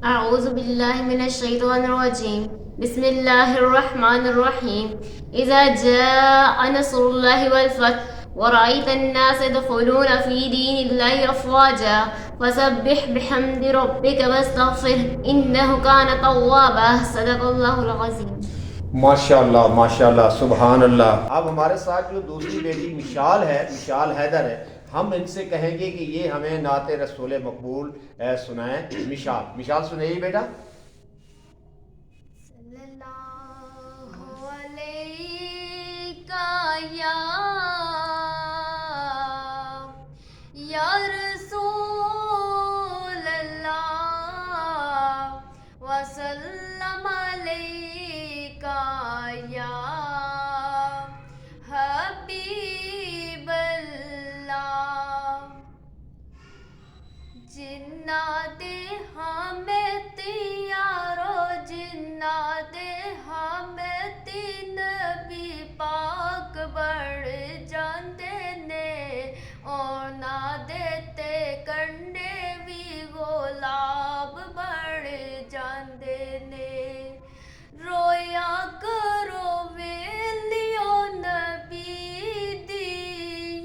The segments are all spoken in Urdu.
أعوذ بالله من الشيطان الرجيم. بسم الله الرحمن الرحيم. إذا جاء نصر الله والفتح ورأيت الناس يدخلون في دين الله أفواجا فسبح بحمد ربك واستغفره إنه كان توابا. صدق الله العظيم. ماشاء اللہ ماشاء اللہ سبحان اللہ. اب ہمارے ساتھ جو دوسری بیٹی مشال ہے، مشال حیدر ہے، ہم ان سے کہیں گے کہ یہ ہمیں نعت رسول مقبول سنائیں. مشال مشال سنائیے بیٹا. صلی اللہ علیہ یا رسول اللہ وسلم علیکہ یا حبیب اللہ. جنات ہمیں تیارو جنات ہمیں نبی پاک بڑھ جاندے نے اور نہ دیتے کنڈے بھی گلاب بڑھ جاندے نے. رویا کرو ویلیو نبی دی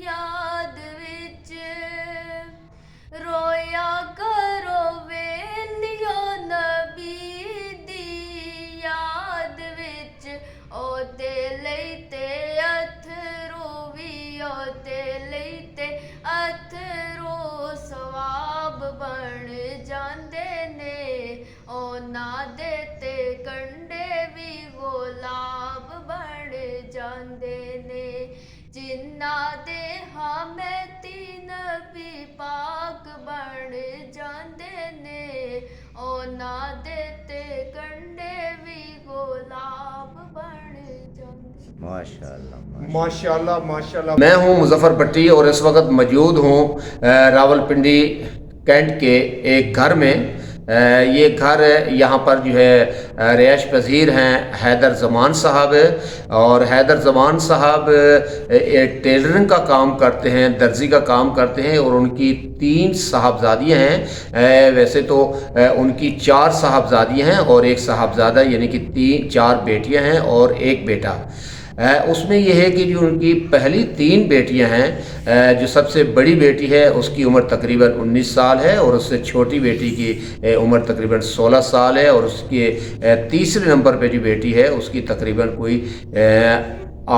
یاد وچ رویا کرو ویلیو نبی دی یاد وچ او تے لیتے اتھرو وی او تے لیتے اتھرو ثواب بن جاندے نے او نہ دیتے کنڈے بھی گلاب بن جاندے نے. جنہ دے ہمیں نبی پاک بن جاندے نے او نہ دیتے کنڈے بھی گلاب بن جاندے. ماشاءاللہ ماشاءاللہ ماشاءاللہ. میں ہوں مظفر بٹی اور اس وقت موجود ہوں راولپنڈی کینٹ کے ایک گھر میں. یہ گھر یہاں پر جو ہے رہائش پذیر ہیں حیدر زمان صاحب، اور حیدر زمان صاحب ٹیلرنگ کا کام کرتے ہیں، درزی کا کام کرتے ہیں، اور ان کی 3 صاحبزادیاں ہیں. ویسے تو ان کی 4 صاحبزادیاں ہیں اور ایک صاحبزادہ، یعنی کہ 4 بیٹیاں ہیں اور ایک بیٹا. اس میں یہ ہے کہ جو ان کی پہلی 3 بیٹیاں ہیں، جو سب سے بڑی بیٹی ہے اس کی عمر تقریباً 19 سال ہے، اور اس سے چھوٹی بیٹی کی عمر تقریباً 16 سال ہے، اور اس کے تیسرے نمبر پہ جو بیٹی ہے اس کی تقریباً کوئی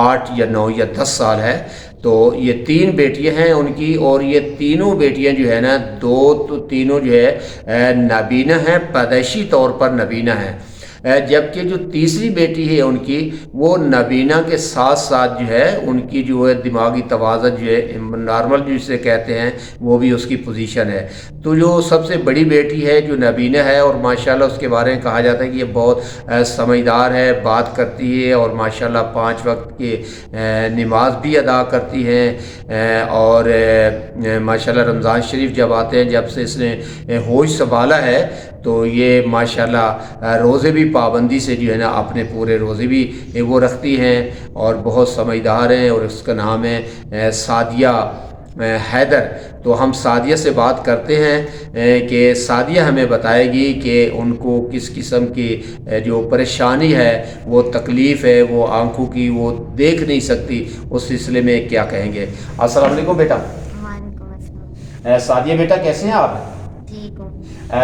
8 یا 9 یا 10 سال ہے. تو یہ 3 بیٹیاں ہیں ان کی، اور یہ تینوں بیٹیاں جو ہے نا، 2 تو تینوں جو ہے نابینا ہیں، پیدائشی طور پر نابینا ہیں، جبکہ جو تیسری بیٹی ہے ان کی وہ نابینا کے ساتھ ساتھ جو ہے ان کی جو ہے دماغی توازن جو ہے نارمل جسے کہتے ہیں وہ بھی اس کی پوزیشن ہے. تو جو سب سے بڑی بیٹی ہے جو نابینا ہے، اور ماشاءاللہ اس کے بارے میں کہا جاتا ہے کہ یہ بہت سمجھدار ہے، بات کرتی ہے، اور ماشاءاللہ 5 وقت کی نماز بھی ادا کرتی ہیں، اور ماشاءاللہ رمضان شریف جب آتے ہیں، جب سے اس نے ہوش سنبھالا ہے، تو یہ ماشاءاللہ روزے بھی پابندی سے جو ہے نا اپنے پورے روزے بھی وہ رکھتی ہیں، اور بہت سمجھدار ہیں. اور اس کا نام ہے سعدیہ حیدر. تو ہم سعدیہ سے بات کرتے ہیں کہ سعدیہ ہمیں بتائے گی کہ ان کو کس قسم کی جو پریشانی ہے، وہ تکلیف ہے، وہ آنکھوں کی وہ دیکھ نہیں سکتی، اس سلسلے میں کیا کہیں گے. السلام علیکم بیٹا. وعلیکم السلام. سعدیہ بیٹا کیسے ہیں آپ؟ ٹھیک ہوں.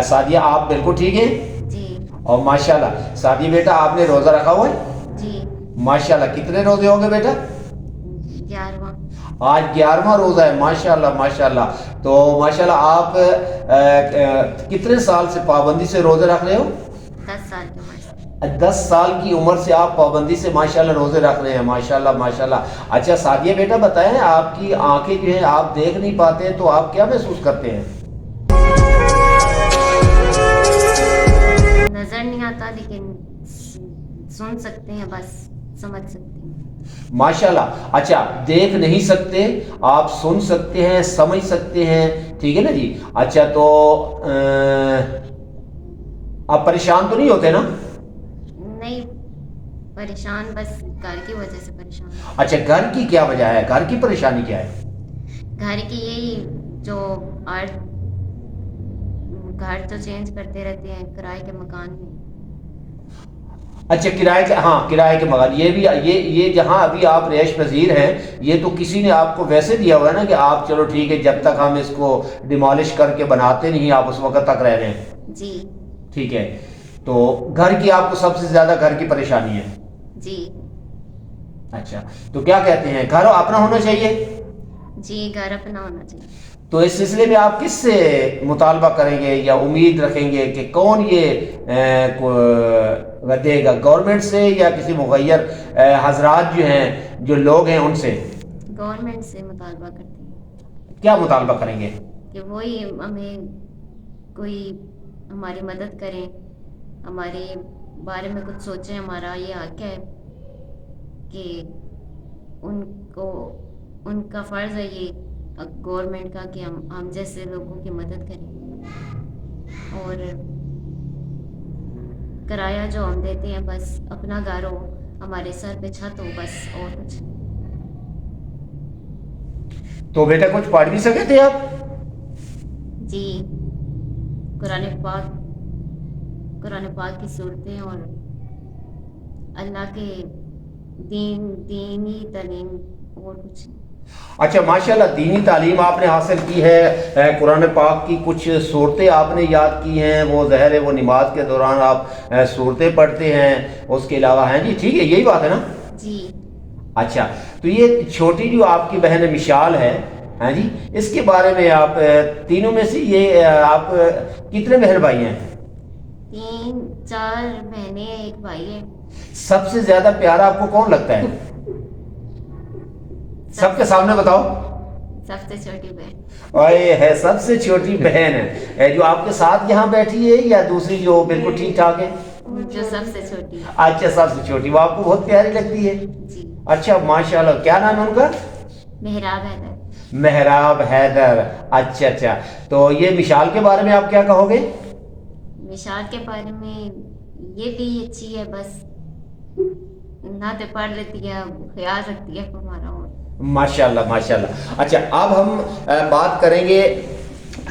سعدیہ آپ بالکل ٹھیک ہیں؟ جی اور ماشاءاللہ سعدیہ بیٹا آپ نے روزہ رکھا ہوا ہے؟ جی. ماشاءاللہ کتنے روزے ہوں گے بیٹا؟ 11واں. آج 11واں روزہ ہے. ماشاءاللہ ماشاءاللہ. تو ماشاءاللہ آپ کتنے سال سے پابندی سے روزے رکھ رہے ہو؟ 10 سال کی عمر سے. 10 سال کی عمر سے آپ پابندی سے ماشاءاللہ روزے رکھ رہے ہیں. ماشاءاللہ ماشاءاللہ. اچھا سعدیہ بیٹا بتائیں، آپ کی آنکھیں جو ہیں آپ دیکھ نہیں پاتے ہیں، تو آپ کیا محسوس کرتے ہیں؟ نظر نہیں آتا لیکن سن سکتے ہیں، بس سمجھ سکتے ہیں. ماشاءاللہ. اچھا دیکھ نہیں سکتے، آپ سن سکتے ہیں، سمجھ سکتے ہیں، ٹھیک ہے نا جی. اچھا تو آپ پریشان تو نہیں ہوتے نا؟ نہیں پریشان، بس گھر کی وجہ سے پریشان. اچھا گھر کی کیا وجہ ہے؟ گھر کی پریشانی کیا ہے؟ گھر کی یہی جو گھر تو چینج کرتے رہتے ہیں کرائے کے مکان میں. اچھا کرائے کے, ہاں کرائے کے مکان, یہ بھی یہ جہاں ابھی آپ رہائش پذیر ہیں یہ تو کسی نے آپ کو ویسے دیا ہوا ہے نا کہ آپ چلو ٹھیک ہے جب تک ہم اس کو ڈیمالش کر کے بناتے نہیں آپ اس وقت تک رہ رہے ہیں. جی ٹھیک ہے, تو گھر کی آپ کو سب سے زیادہ گھر کی پریشانی ہے. جی. اچھا تو کیا کہتے ہیں گھر اپنا ہونا چاہیے؟ جی گھر اپنا ہونا چاہیے. تو اس سلسلے میں آپ کس سے مطالبہ کریں گے یا امید رکھیں گے کہ کون یہ دے گا, گورنمنٹ سے یا کسی مغیر حضرات جو ہیں جو لوگ ہیں ان سے؟ گورنمنٹ سے مطالبہ کرتے ہیں. کیا مطالبہ کریں گے؟ کہ وہی ہمیں کوئی ہماری مدد کریں, ہمارے بارے میں کچھ سوچیں. ہمارا یہ حق ہے کہ ان کا فرض ہے یہ گورنمنٹ کا کہ ہم جیسے لوگوں کی مدد کریں. اور کرایہ جو ہم دیتے ہیں بس اپنا گھر ہو, ہمارے سر پہ چھت ہو, بس اور کچھ. تو بیٹا کچھ پڑھ بھی سکے تھے آپ؟ جی قرآن پاک کی صورتیں اور اللہ کے دینی تعلیم اور کچھ. اچھا ماشاءاللہ, دینی تعلیم آپ نے حاصل کی ہے, قرآن پاک کی کچھ صورتیں آپ نے یاد کی ہیں, وہ ظاہر ہے وہ نماز کے دوران آپ صورتیں پڑھتے ہیں, اس کے علاوہ ہیں جی ٹھیک ہے یہی بات ہے نا؟ جی. اچھا تو یہ چھوٹی جو آپ کی بہن مشال ہے, ہاں جی, اس کے بارے میں آپ تینوں میں سے یہ آپ کتنے بہن بھائی ہیں؟ 3-4 بہنیں ایک بھائی ہے. سب سے زیادہ پیارا آپ کو کون لگتا ہے؟ سب کے سامنے بتاؤ. سب سے چھوٹی بہن. اوئے ہے سب سے چھوٹی بہن ہے جو آپ کے ساتھ یہاں بیٹھی ہے یا دوسری جو بالکل ٹھیک ٹھاک ہے؟ جو سب سے چھوٹی ہے. اچھا سب سے چھوٹی, وہ آپ کو بہت پیاری لگتی ہے؟ جی. اچھا ماشاءاللہ, کیا نام ہے ان کا؟ محراب حیدر. محراب حیدر. اچھا تو یہ مشال کے بارے میں آپ کیا کہو گے؟ مشال کے بارے میں یہ بھی اچھی ہے, بس نعتیں پڑھ لیتی ہے, خیال رکھتی ہے ہمارا. اور ماشاءاللہ ماشاءاللہ. اچھا اب ہم بات کریں گے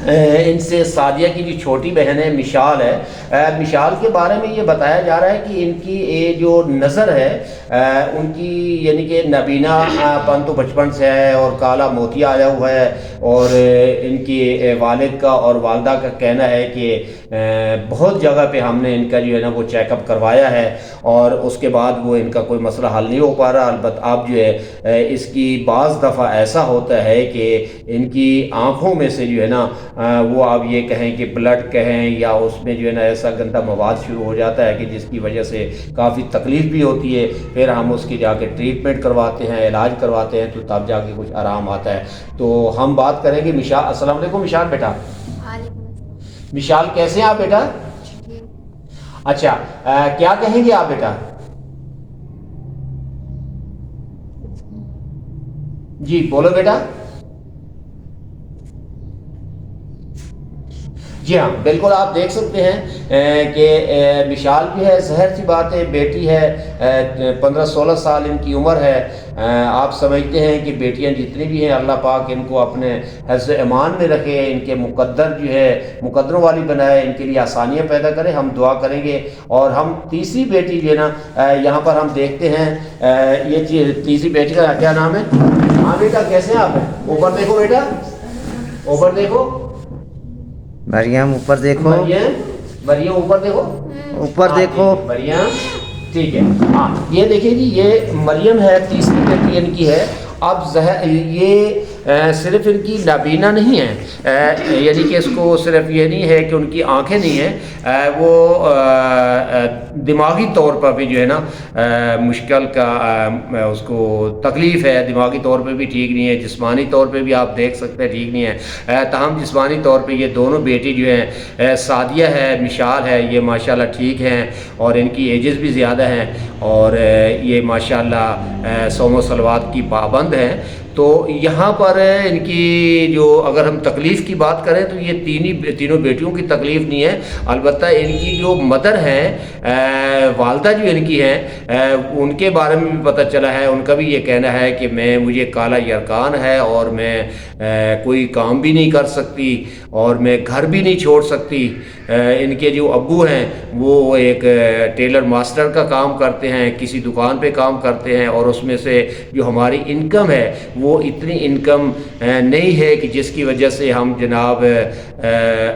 ان سے سعدیہ کی جو چھوٹی بہن ہے مشال ہے. مشال کے بارے میں یہ بتایا جا رہا ہے کہ ان کی یہ جو نظر ہے ان کی یعنی کہ نابینا پن تو بچپن سے ہے اور کالا موتیا آیا ہوا ہے, اور ان کی والد کا اور والدہ کا کہنا ہے کہ بہت جگہ پہ ہم نے ان کا جو ہے نا وہ چیک اپ کروایا ہے اور اس کے بعد وہ ان کا کوئی مسئلہ حل نہیں ہو پا رہا. البتہ اب جو ہے اس کی بعض دفعہ ایسا ہوتا ہے کہ ان کی آنکھوں میں سے جو ہے نا وہ آپ یہ کہیں کہ بلڈ کہیں یا اس میں جو ہے نا ایسا گندا مواد شروع ہو جاتا ہے کہ جس کی وجہ سے کافی تکلیف بھی ہوتی ہے. پھر ہم اس کی جا کے ٹریٹمنٹ کرواتے ہیں, علاج کرواتے ہیں, تو تب جا کے کچھ آرام آتا ہے. تو ہم بات کریں گے مشال. السلام علیکم مشال بیٹا. مشال کیسے ہیں آپ بیٹا؟ اچھا کیا کہیں گے آپ بیٹا؟ جی بولو بیٹا. جی ہاں بالکل, آپ دیکھ سکتے ہیں کہ مشال جو ہے ظاہر سی بات ہے بیٹی ہے, 15-16 سال ان کی عمر ہے. آپ سمجھتے ہیں کہ بیٹیاں جتنی بھی ہیں اللہ پاک ان کو اپنے حفظ ایمان میں رکھے, ان کے مقدر جو ہے مقدروں والی بنائے, ان کے لیے آسانیاں پیدا کرے. ہم دعا کریں گے. اور ہم تیسری بیٹی جو ہے نا یہاں پر ہم دیکھتے ہیں یہ تیسری بیٹی کا کیا نام ہے؟ ہاں بیٹا کیسے ہیں آپ؟ اوپر دیکھو بیٹا, اوپر دیکھو. مریم اوپر دیکھو. مریم اوپر دیکھو, اوپر دیکھو. مریم ٹھیک ہے. ہاں یہ دیکھیں جی یہ مریم ہے, تیسری بیٹی ان کی ہے. اب یہ صرف ان کی نابینا نہیں ہے, یعنی کہ اس کو صرف یہ نہیں ہے کہ ان کی آنکھیں نہیں ہیں, وہ دماغی طور پر بھی جو ہے نا مشکل کا اس کو تکلیف ہے, دماغی طور پہ بھی ٹھیک نہیں ہے, جسمانی طور پہ بھی آپ دیکھ سکتے ہیں ٹھیک نہیں ہے. تاہم جسمانی طور پہ یہ دونوں بیٹی جو ہیں سعدیہ ہے مشال ہے یہ ماشاءاللہ ٹھیک ہیں, اور ان کی ایجز بھی زیادہ ہیں, اور یہ ماشاءاللہ صوم و صلوات کی پابند ہیں. تو یہاں پر ان کی جو اگر ہم تکلیف کی بات کریں تو یہ تینوں بیٹیوں کی تکلیف نہیں ہے، البتہ ان کی جو مدر ہیں والدہ جو ان کی ہیں ان کے بارے میں بھی پتہ چلا ہے، ان کا بھی یہ کہنا ہے کہ مجھے کالا یرکان ہے اور میں کوئی کام بھی نہیں کر سکتی اور میں گھر بھی نہیں چھوڑ سکتی۔ ان کے جو ابو ہیں وہ ایک ٹیلر ماسٹر کا کام کرتے ہیں، کسی دکان پہ کام کرتے ہیں، اور اس میں سے جو ہماری انکم ہے وہ اتنی انکم نہیں ہے کہ جس کی وجہ سے ہم جناب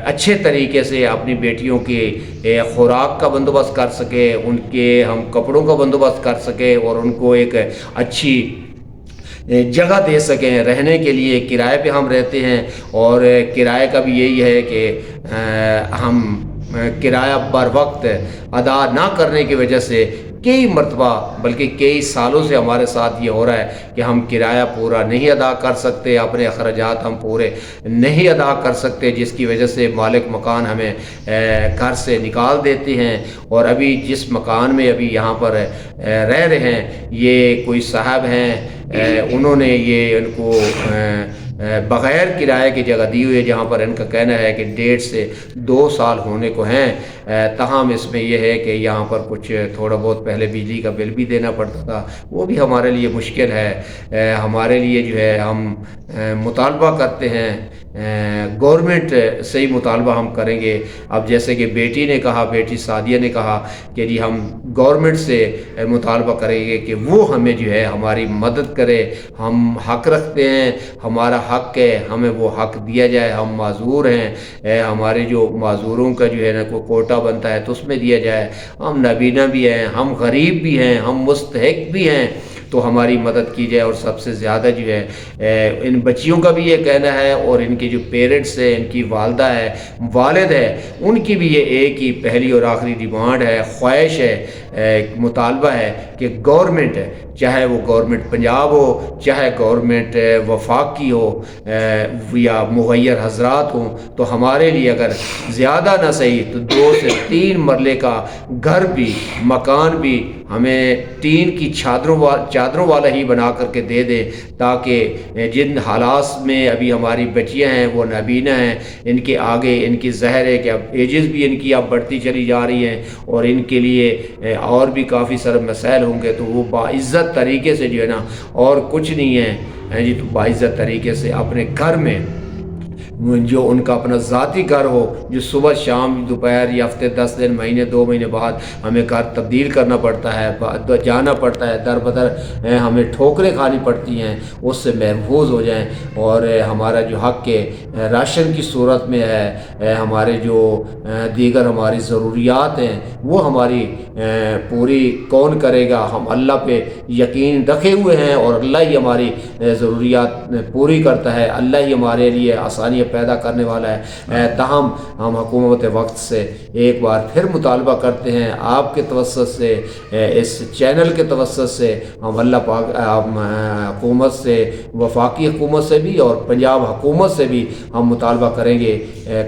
اچھے طریقے سے اپنی بیٹیوں کی خوراک کا بندوبست کر سکیں، ان کے ہم کپڑوں کا بندوبست کر سکیں اور ان کو ایک اچھی جگہ دے سکیں رہنے کے لیے۔ کرائے پہ ہم رہتے ہیں اور کرائے کا بھی یہی ہے کہ ہم کرایہ بر وقت ادا نہ کرنے کی وجہ سے کئی مرتبہ بلکہ کئی سالوں سے ہمارے ساتھ یہ ہو رہا ہے کہ ہم کرایہ پورا نہیں ادا کر سکتے، اپنے اخراجات ہم پورے نہیں ادا کر سکتے، جس کی وجہ سے مالک مکان ہمیں گھر سے نکال دیتے ہیں۔ اور ابھی جس مکان میں ابھی یہاں پر رہ رہے ہیں یہ کوئی صاحب ہیں، انہوں نے یہ ان کو بغیر کرائے کی جگہ دی ہوئی ہے، جہاں پر ان کا کہنا ہے کہ 1.5 سے 2 سال ہونے کو ہیں۔ تاہم اس میں یہ ہے کہ یہاں پر کچھ تھوڑا بہت پہلے بجلی کا بل بھی دینا پڑتا تھا، وہ بھی ہمارے لیے مشکل ہے۔ ہمارے لیے جو ہے ہم مطالبہ کرتے ہیں، گورنمنٹ سے ہی مطالبہ ہم کریں گے۔ اب جیسے کہ بیٹی نے کہا، بیٹی سعدیہ نے کہا کہ جی ہم گورنمنٹ سے مطالبہ کریں گے کہ وہ ہمیں جو ہے ہماری مدد کرے، ہم حق رکھتے ہیں، ہمارا حق ہے، ہمیں وہ حق دیا جائے۔ ہم معذور ہیں، ہمارے جو معذوروں کا جو ہے نا کوئی کوٹا بنتا ہے تو اس میں دیا جائے۔ ہم نابینا بھی ہیں، ہم غریب بھی ہیں، ہم مستحق بھی ہیں، تو ہماری مدد کی جائے۔ اور سب سے زیادہ جو ہے ان بچیوں کا بھی یہ کہنا ہے اور ان کے جو پیرنٹس ہیں، ان کی والدہ ہے، والد ہے، ان کی بھی یہ ایک ہی پہلی اور آخری ڈیمانڈ ہے، خواہش ہے، مطالبہ ہے کہ گورنمنٹ، چاہے وہ گورنمنٹ پنجاب ہو، چاہے گورنمنٹ وفاق کی ہو یا مغیر حضرات ہوں، تو ہمارے لیے اگر زیادہ نہ صحیح تو 2 سے 3 مرلے کا گھر بھی، مکان بھی ہمیں ٹین کی چادروں والا ہی بنا کر کے دے دیں، تاکہ جن حالات میں ابھی ہماری بچیاں ہیں وہ نابینا ہیں، ان کے آگے ان کی ظاہر ہے کہ اب ایجز بھی ان کی اب بڑھتی چلی جا رہی ہیں اور ان کے لیے اور بھی کافی سارے مسائل ہوں گے، تو وہ باعزت طریقے سے جو ہے نا، اور کچھ نہیں ہے جی، تو باعزت طریقے سے اپنے گھر میں جو ان کا اپنا ذاتی گھر ہو، جو صبح شام دوپہر یا ہفتے 10 دن مہینے 2 مہینے بعد ہمیں گھر تبدیل کرنا پڑتا ہے، جانا پڑتا ہے، در بدر ہمیں ٹھوکریں کھانی پڑتی ہیں، اس سے محفوظ ہو جائیں۔ اور ہمارا جو حق ہے راشن کی صورت میں ہے، ہمارے جو دیگر ہماری ضروریات ہیں وہ ہماری پوری کون کرے گا؟ ہم اللہ پہ یقین رکھے ہوئے ہیں اور اللہ ہی ہماری ضروریات پوری کرتا ہے، اللہ ہی ہمارے لیے آسانیاں پیدا کرنے والا ہے۔ تاہم ہم حکومت وقت سے ایک بار پھر مطالبہ کرتے ہیں، آپ کے توسط سے، اس چینل کے توسط سے ہم اللہ پاک حکومت سے، وفاقی حکومت سے بھی اور پنجاب حکومت سے بھی ہم مطالبہ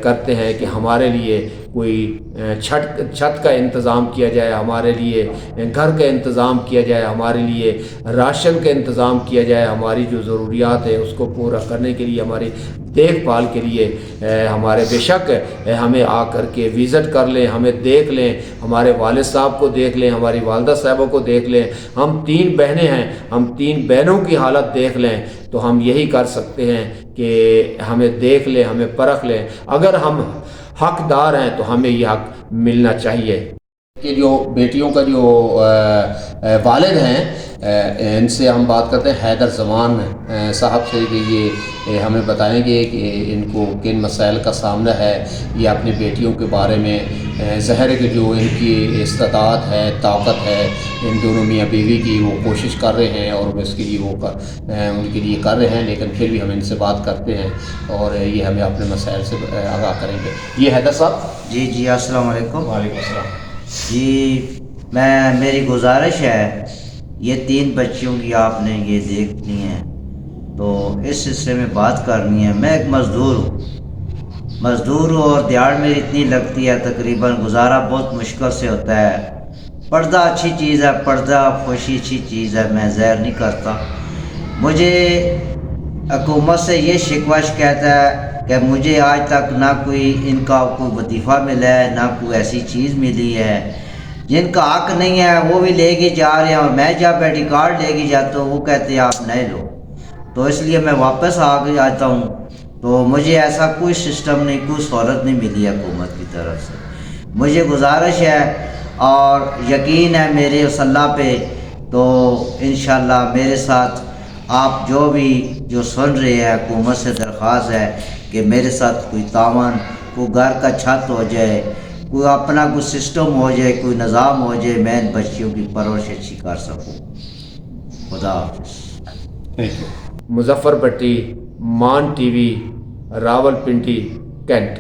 کرتے ہیں کہ ہمارے لیے کوئی چھت کا انتظام کیا جائے، ہمارے لیے گھر کا انتظام کیا جائے، ہمارے لیے راشن کا انتظام کیا جائے، ہماری جو ضروریات ہے اس کو پورا کرنے کے لیے، ہماری دیکھ بھال کے لیے ہمارے بے شک ہمیں آ کر کے وزٹ کر لیں، ہمیں دیکھ لیں، ہمارے والد صاحب کو دیکھ لیں، ہماری والدہ صاحبوں کو دیکھ لیں۔ ہم 3 بہنیں ہیں، ہم 3 بہنوں کی حالت دیکھ لیں، تو ہم یہی کر سکتے ہیں کہ ہمیں دیکھ لیں، ہمیں پرکھ لیں۔ اگر ہم حقدار ہیں تو ہمیں یہ حق ملنا چاہیے۔ کہ جو بیٹیوں کا جو والد ہیں ان سے ہم بات کرتے ہیں، حیدر زمان صاحب سے، کہ یہ ہمیں بتائیں گے کہ ان کو کن مسائل کا سامنا ہے، یہ اپنی بیٹیوں کے بارے میں ظاہر ہے کہ جو ان کی استطاعت ہے، طاقت ہے، ان دونوں میاں بیوی کی، وہ کوشش کر رہے ہیں اور اس کے لیے وہ ان کے لیے کر رہے ہیں، لیکن پھر بھی ہم ان سے بات کرتے ہیں اور یہ ہمیں اپنے مسائل سے آگاہ کریں گے۔ یہ حیدر صاحب۔ جی السلام علیکم۔ وعلیکم السلام۔ جی میری گزارش ہے، یہ 3 بچیوں کی آپ نے یہ دیکھنی ہے تو اس سلسلے میں بات کرنی ہے۔ میں ایک مزدور ہوں اور دیہڑ میری اتنی لگتی ہے، تقریباً گزارا بہت مشکل سے ہوتا ہے۔ پردہ اچھی چیز ہے، پردہ خوشی اچھی چیز ہے، میں زہر نہیں کرتا۔ مجھے حکومت سے یہ شکوہ شکایت ہے کہ مجھے آج تک نہ کوئی ان کا کوئی وظیفہ ملا ہے، نہ کوئی ایسی چیز ملی ہے. جن کا حق نہیں ہے وہ بھی لے کے جا رہے ہیں، اور میں جب آئی ڈی کارڈ لے کے جاتا ہوں وہ کہتے ہیں آپ نہیں لو. تو اس لیے میں واپس آ کے آتا ہوں. تو مجھے ایسا کوئی سسٹم نہیں، کوئی سہولت نہیں ملی حکومت کی طرف سے. مجھے گزارش ہے اور یقین ہے میرے اس اللہ پہ، تو انشاءاللہ میرے ساتھ آپ جو سن رہے ہیں، حکومت سے درخواست ہے کہ میرے ساتھ کوئی تعاون، کوئی گھر کا چھت ہو جائے، کوئی اپنا کوئی سسٹم ہو جائے، کوئی نظام ہو جائے، میں ان بچیوں کی پرورش اچھی کر سکوں. خدا حافظ. مظفر بٹی، مان ٹی وی، راول پنڈی، کینٹ.